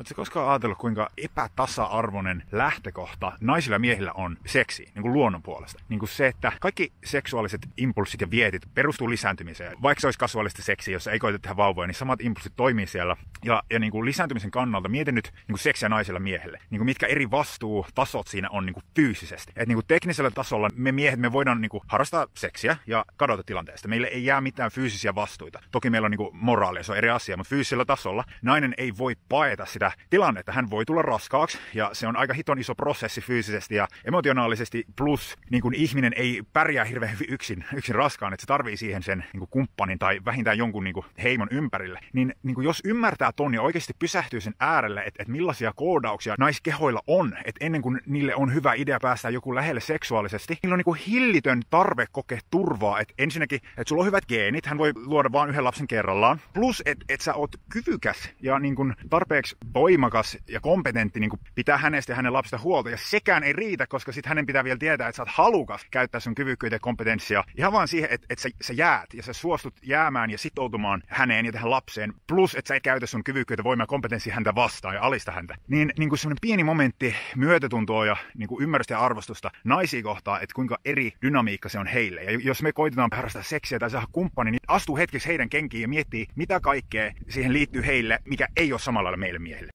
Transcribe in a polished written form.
Oletko koskaan ajatellut, kuinka epätasa-arvoinen lähtökohta naisilla ja miehillä on seksi, niin kuin luonnon puolesta? Niin kuin se, että kaikki seksuaaliset impulssit ja vietit perustuu lisääntymiseen. Vaikka se olisi kasvallista seksiä, jossa ei koeta tehdä vauvoja, niin samat impulssit toimii siellä. Ja niin kuin lisääntymisen kannalta mietin nyt niin kuin seksiä naisilla ja miehille. Niin kuin mitkä eri vastuutasot siinä on niin kuin fyysisesti. Et niin kuin teknisellä tasolla me miehet me voidaan niin kuin harrastaa seksiä ja kadota tilanteesta. Meille ei jää mitään fyysisiä vastuita. Toki meillä on niin kuin moraalia, se on eri asia, mutta fyysisellä tasolla nainen ei voi paeta sitä tilannetta. Hän voi tulla raskaaksi ja se on aika hiton iso prosessi fyysisesti ja emotionaalisesti, plus niin kuin ihminen ei pärjää hirveän hyvin yksin raskaan, että se tarvii siihen sen niin kuin kumppanin tai vähintään jonkun niin kuin heimon ympärille. Niin kuin jos ymmärtää ton ja oikeasti pysähtyy sen äärelle, että millaisia koodauksia naiskehoilla on, että ennen kuin niille on hyvä idea päästä joku lähelle seksuaalisesti, niillä on niin kuin hillitön tarve kokea turvaa. Että ensinnäkin, että sulla on hyvät geenit, hän voi luoda vain yhden lapsen kerrallaan, plus että sä oot kyvykäs ja niin kuin tarpeeksi voimakas ja kompetentti niin kuin pitää hänestä ja hänen lapsesta huolta. Ja sekään ei riitä, koska sitten hänen pitää vielä tietää, että sä oot halukas käyttää sun kyvykkyyttä ja kompetenssia. Ihan vaan siihen, että sä jäät ja sä suostut jäämään ja sitoutumaan häneen ja tähän lapseen. Plus, että sä et käytä sun kyvykkyyttä, voimaa ja kompetenssia häntä vastaan ja alista häntä. Niin kuin semmoinen pieni momentti myötätuntoa ja niin kuin ymmärrystä ja arvostusta naisia kohtaan, että kuinka eri dynamiikka se on heille. Ja jos me koitetaan harrastaa seksiä tai saada kumppani, niin astuu hetkeksi heidän kenkiin ja miettii, mitä kaikkea siihen liittyy heille, mikä ei ole samalla lailla meille miehille.